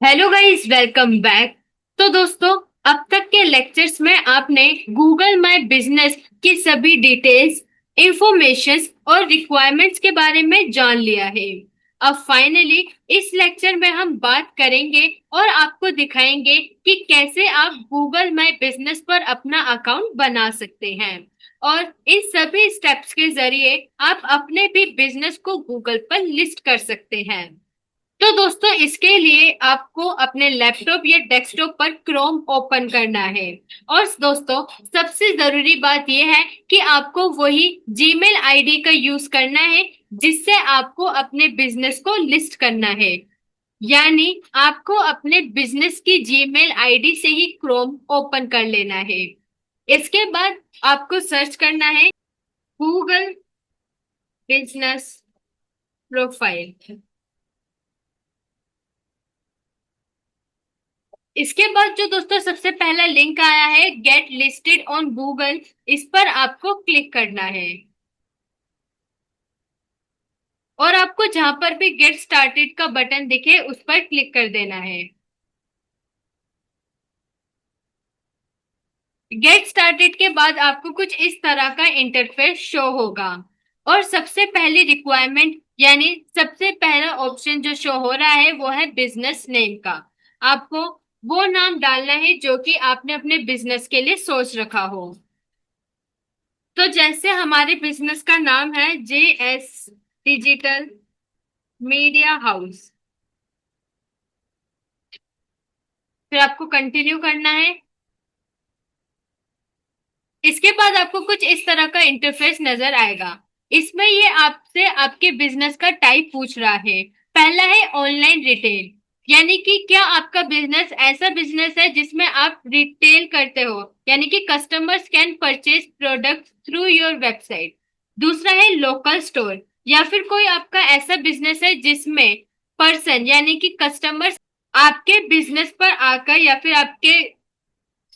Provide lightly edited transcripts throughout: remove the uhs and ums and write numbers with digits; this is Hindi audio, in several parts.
Hello guys, welcome back. तो दोस्तों, अब तक के लेक्चर्स में आपने गूगल माय बिजनेस की सभी डिटेल्स, इंफॉर्मेशंस और रिक्वायरमेंट्स के बारे में जान लिया है। अब फाइनली इस लेक्चर में हम बात करेंगे और आपको दिखाएंगे कि कैसे आप गूगल माय बिजनेस पर अपना अकाउंट बना सकते हैं और इन सभी स्टेप्स के जरिए आप अपने भी बिजनेस को गूगल पर लिस्ट कर सकते हैं। तो दोस्तों, इसके लिए आपको अपने लैपटॉप या डेस्कटॉप पर क्रोम ओपन करना है। और दोस्तों, सबसे जरूरी बात यह है कि आपको वही जीमेल आईडी का यूज करना है जिससे आपको अपने बिजनेस को लिस्ट करना है। यानी आपको अपने बिजनेस की जीमेल आईडी से ही क्रोम ओपन कर लेना है। इसके बाद आपको सर्च करना है गूगल बिजनेस प्रोफाइल। इसके बाद जो दोस्तों सबसे पहला लिंक आया है गेट लिस्टेड ऑन गूगल, इस पर आपको क्लिक करना है और आपको जहां पर भी गेट स्टार्टेड का बटन दिखे उस पर क्लिक कर देना है। गेट स्टार्टेड के बाद आपको कुछ इस तरह का इंटरफेस शो होगा और सबसे पहली रिक्वायरमेंट यानी सबसे पहला ऑप्शन जो शो हो रहा है वो है बिजनेस नेम का। आपको वो नाम डालना है जो कि आपने अपने बिजनेस के लिए सोच रखा हो। तो जैसे हमारे बिजनेस का नाम है JS डिजिटल मीडिया हाउस, फिर आपको कंटिन्यू करना है। इसके बाद आपको कुछ इस तरह का इंटरफेस नजर आएगा। इसमें ये आपसे आपके बिजनेस का टाइप पूछ रहा है। पहला है ऑनलाइन रिटेल, यानी कि क्या आपका बिजनेस ऐसा बिजनेस है जिसमें आप रिटेल करते हो, यानी कि customers can purchase product through your website. दूसरा है लोकल स्टोर, या फिर कोई आपका ऐसा बिजनेस है जिसमें पर्सन यानी कि कस्टमर्स आपके बिजनेस पर आकर या फिर आपके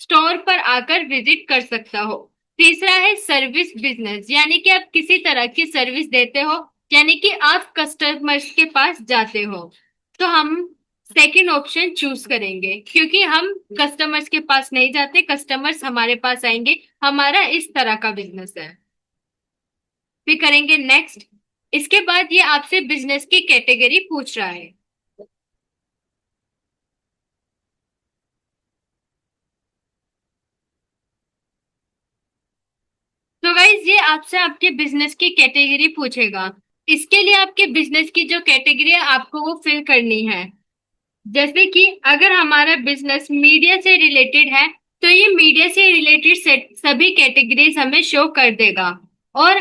स्टोर पर आकर विजिट कर सकता हो। तीसरा है सर्विस बिजनेस, यानी कि आप किसी तरह की सर्विस देते हो, यानी कि आप कस्टमर्स के पास जाते हो। तो हम सेकंड ऑप्शन चूज करेंगे क्योंकि हम कस्टमर्स के पास नहीं जाते, कस्टमर्स हमारे पास आएंगे। हमारा इस तरह का बिजनेस है। फिर करेंगे नेक्स्ट। इसके बाद ये आपसे बिजनेस की कैटेगरी पूछ रहा है। तो गाइज ये आपसे आपके बिजनेस की कैटेगरी पूछेगा। इसके लिए आपके बिजनेस की जो कैटेगरी है आपको वो फिल करनी है। जैसे कि अगर हमारा बिजनेस मीडिया से रिलेटेड है तो ये मीडिया से रिलेटेड सभी कैटेगरीज हमें शो कर देगा। और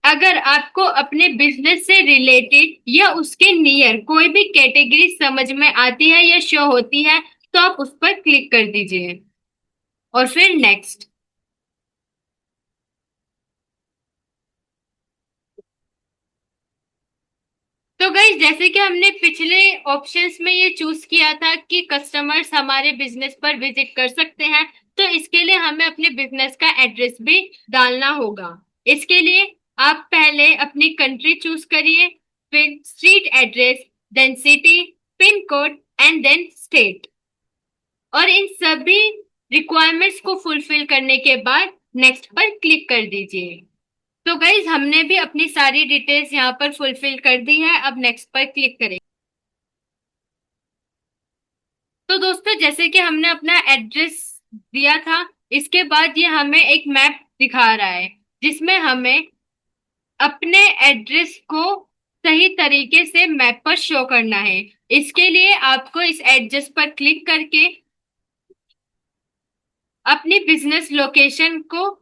अगर आपको अपने बिजनेस से रिलेटेड या उसके नियर कोई भी कैटेगरी समझ में आती है या शो होती है तो आप उस पर क्लिक कर दीजिए और फिर नेक्स्ट। तो गाइस, जैसे कि हमने पिछले ऑप्शंस में ये चूज किया था कि कस्टमर्स हमारे बिजनेस पर विजिट कर सकते हैं, तो इसके लिए हमें अपने बिजनेस का एड्रेस भी डालना होगा। इसके लिए आप पहले अपनी कंट्री चूज करिए, फिर street address, then city, pin code and then state. और इन सभी रिक्वायरमेंट्स को फुलफिल करने के बाद नेक्स्ट पर क्लिक कर दीजिए। तो गाइज, हमने भी अपनी सारी डिटेल्स यहाँ पर फुलफिल कर दी है। अब नेक्स्ट पर क्लिक करें। तो दोस्तों, जैसे कि हमने अपना एड्रेस दिया था, इसके बाद ये हमें एक मैप दिखा रहा है जिसमें हमें अपने एड्रेस को सही तरीके से मैप पर शो करना है। इसके लिए आपको इस एड्रेस पर क्लिक करके अपनी बिजनेस लोकेशन को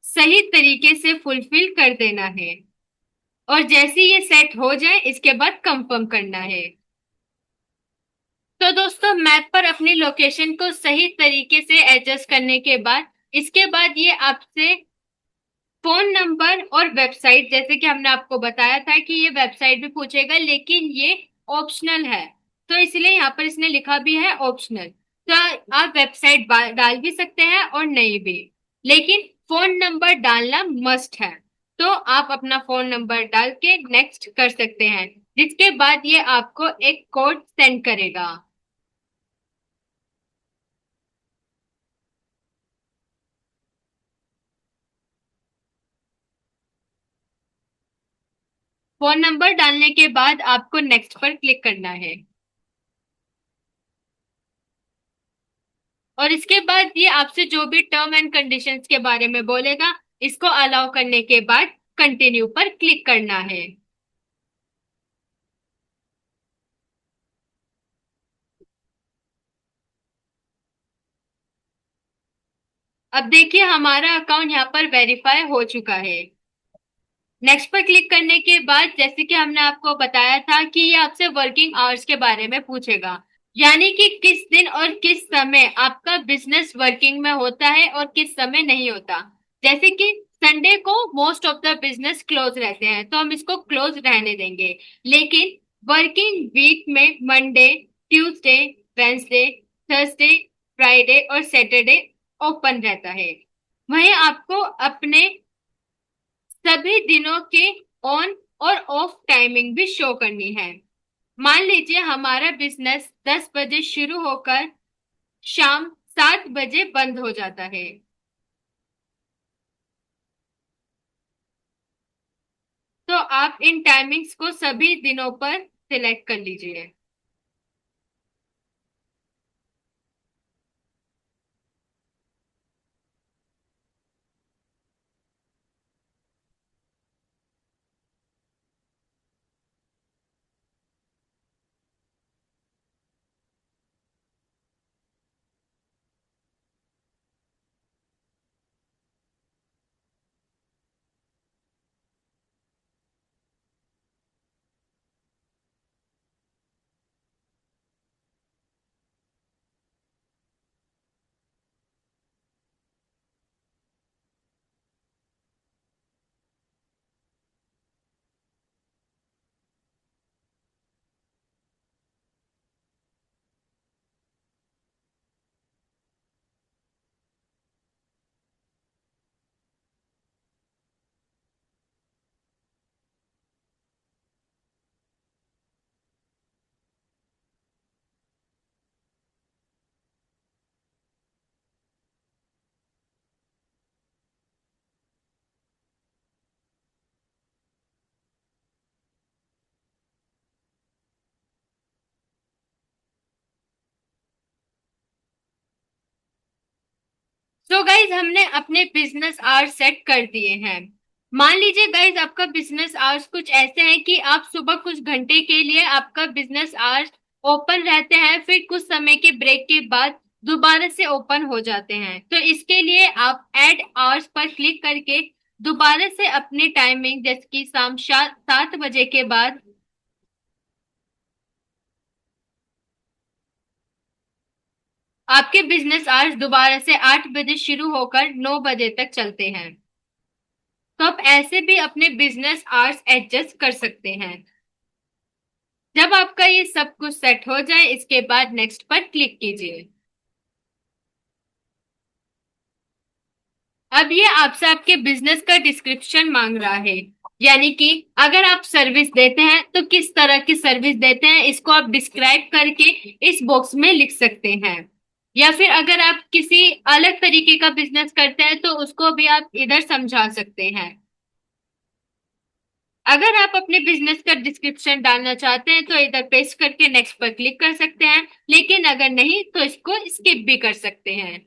सही तरीके से फुलफिल कर देना है और जैसे ये सेट हो जाए इसके बाद कंफर्म करना है। तो दोस्तों, मैप पर अपनी लोकेशन को सही तरीके से एडजस्ट करने के बाद इसके बाद ये आपसे फोन नंबर और वेबसाइट, जैसे कि हमने आपको बताया था कि ये वेबसाइट भी पूछेगा लेकिन ये ऑप्शनल है, तो इसलिए यहाँ पर इसने लिखा भी है ऑप्शनल। तो आप वेबसाइट डाल भी सकते हैं और नहीं भी, लेकिन फोन नंबर डालना मस्ट है। तो आप अपना फोन नंबर डाल के नेक्स्ट कर सकते हैं, जिसके बाद ये आपको एक कोड सेंड करेगा। फोन नंबर डालने के बाद आपको नेक्स्ट पर क्लिक करना है और इसके बाद ये आपसे जो भी टर्म एंड कंडीशंस के बारे में बोलेगा, इसको अलाउ करने के बाद कंटिन्यू पर क्लिक करना है। अब देखिए हमारा अकाउंट यहाँ पर वेरीफाई हो चुका है। नेक्स्ट पर क्लिक करने के बाद जैसे कि हमने आपको बताया था कि ये आपसे वर्किंग आवर्स के बारे में पूछेगा, यानी कि किस दिन और किस समय आपका बिजनेस वर्किंग में होता है और किस समय नहीं होता। जैसे कि संडे को most of the business close रहते हैं तो हम इसको क्लोज रहने देंगे, लेकिन वर्किंग वीक में Monday, Tuesday, Wednesday, Thursday, Friday और सैटरडे ओपन रहता है। वहीं आपको अपने सभी दिनों के ऑन और ऑफ टाइमिंग भी शो करनी है। मान लीजिए हमारा बिजनेस 10 बजे शुरू होकर शाम 7 बजे बंद हो जाता है, तो आप इन टाइमिंग्स को सभी दिनों पर सिलेक्ट कर लीजिए। सो गाइज हमने अपने बिजनेस आवर्स सेट कर दिए हैं। मान लीजिए गाइज आपका बिजनेस आवर्स कुछ ऐसे हैं कि आप सुबह कुछ घंटे के लिए आपका बिजनेस आवर्स ओपन रहते हैं, फिर कुछ समय के ब्रेक के बाद दोबारा से ओपन हो जाते हैं। तो इसके लिए आप ऐड आवर्स पर क्लिक करके दोबारा से अपनी टाइमिंग जैसे कि शाम 7 बजे के बाद आपके बिजनेस आवर्स दोबारा से 8 बजे शुरू होकर 9 बजे तक चलते हैं। तो आप ऐसे भी अपने बिजनेस आवर्स एडजस्ट कर सकते हैं। जब आपका ये सब कुछ सेट हो जाए इसके बाद नेक्स्ट पर क्लिक कीजिए। अब ये आपसे आपके बिजनेस का डिस्क्रिप्शन मांग रहा है, यानी कि अगर आप सर्विस देते हैं तो किस तरह की सर्विस देते हैं इसको आप डिस्क्राइब करके इस बॉक्स में लिख सकते हैं, या फिर अगर आप किसी अलग तरीके का बिजनेस करते हैं तो उसको भी आप इधर समझा सकते हैं। अगर आप अपने बिजनेस का डिस्क्रिप्शन डालना चाहते हैं तो इधर पेस्ट करके नेक्स्ट पर क्लिक कर सकते हैं, लेकिन अगर नहीं तो इसको स्किप भी कर सकते हैं।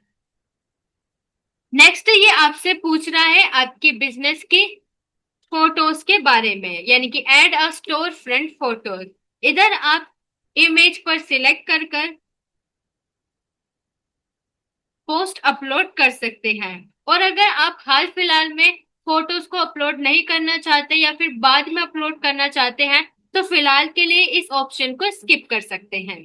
नेक्स्ट ये आपसे पूछ रहा है आपके बिजनेस की फोटोज के बारे में, यानी कि ऐड अ स्टोर फ्रंट फोटोज। इधर आप इमेज पर सिलेक्ट कर कर पोस्ट अपलोड कर सकते हैं। और अगर आप हाल फिलहाल में फोटोज को अपलोड नहीं करना चाहते या फिर बाद में अपलोड करना चाहते हैं तो फिलहाल के लिए इस ऑप्शन को स्किप कर सकते हैं।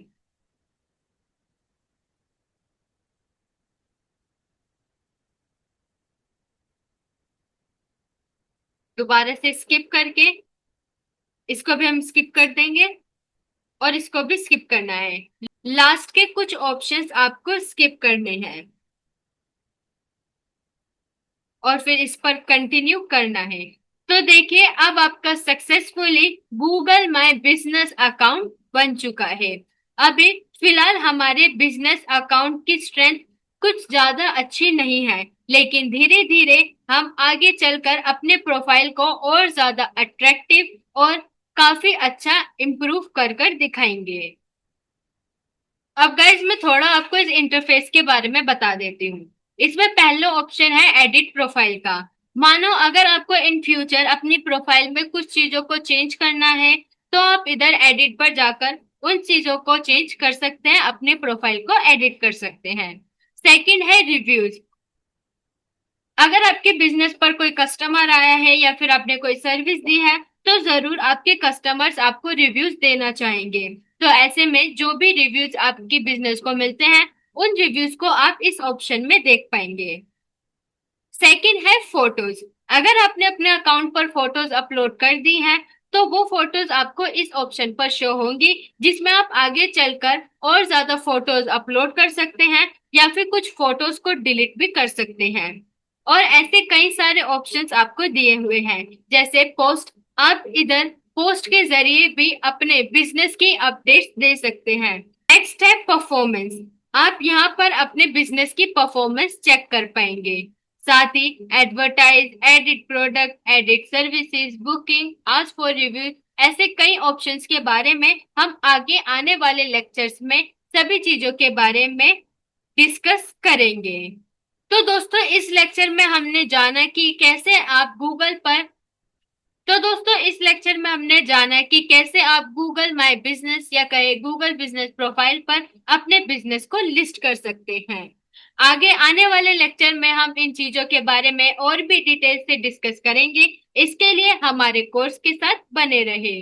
दोबारा से स्किप करके इसको भी हम स्किप कर देंगे और इसको भी स्किप करना है। लास्ट के कुछ ऑप्शंस आपको स्किप करने हैं और फिर इस पर कंटिन्यू करना है। तो देखिए अब आपका successfully Google my business account बन चुका है। अभी फिलहाल हमारे बिजनेस अकाउंट की स्ट्रेंथ कुछ ज्यादा अच्छी नहीं है, लेकिन धीरे धीरे हम आगे चलकर अपने प्रोफाइल को और ज्यादा अट्रैक्टिव और काफी अच्छा इम्प्रूव कर कर दिखाएंगे। अब गाइज मैं थोड़ा आपको इस इंटरफेस के बारे में बता देती हूँ। इसमें पहला ऑप्शन है एडिट प्रोफाइल का। मानो अगर आपको इन फ्यूचर अपनी प्रोफाइल में कुछ चीजों को चेंज करना है तो आप इधर एडिट पर जाकर उन चीजों को चेंज कर सकते हैं, अपने प्रोफाइल को एडिट कर सकते हैं। सेकंड है रिव्यूज। अगर आपके बिजनेस पर कोई कस्टमर आया है या फिर आपने कोई सर्विस दी है तो जरूर आपके कस्टमर्स आपको रिव्यूज देना चाहेंगे। तो ऐसे में जो भी रिव्यूज आपकी बिजनेस को मिलते हैं उन रिव्यूज को आप इस ऑप्शन में देख पाएंगे। सेकंड है फोटोज। अगर आपने अपने अकाउंट पर फोटोज अपलोड कर दी हैं तो वो फोटोज आपको इस ऑप्शन पर शो होंगी, जिसमें आप आगे चलकर और ज्यादा फोटोज अपलोड कर सकते हैं या फिर कुछ फोटोज को डिलीट भी कर सकते हैं। और ऐसे कई सारे ऑप्शंस आपको दिए हुए हैं, जैसे पोस्ट। आप इधर पोस्ट के जरिए भी अपने बिजनेस की अपडेट्स दे सकते हैं। नेक्स्ट है परफॉर्मेंस। आप यहाँ पर अपने बिजनेस की परफॉर्मेंस चेक कर पाएंगे। साथ ही advertise, edit product, edit services, booking, ask for review, ऐसे कई ऑप्शंस के बारे में हम आगे आने वाले लेक्चर्स में सभी चीजों के बारे में डिस्कस करेंगे। तो दोस्तों इस लेक्चर में हमने जाना कि कैसे आप गूगल पर तो दोस्तों इस लेक्चर में हमने जाना कि कैसे आप गूगल माय बिजनेस या कहे गूगल बिजनेस प्रोफाइल पर अपने बिजनेस को लिस्ट कर सकते हैं। आगे आने वाले लेक्चर में हम इन चीजों के बारे में और भी डिटेल से डिस्कस करेंगे। इसके लिए हमारे कोर्स के साथ बने रहे।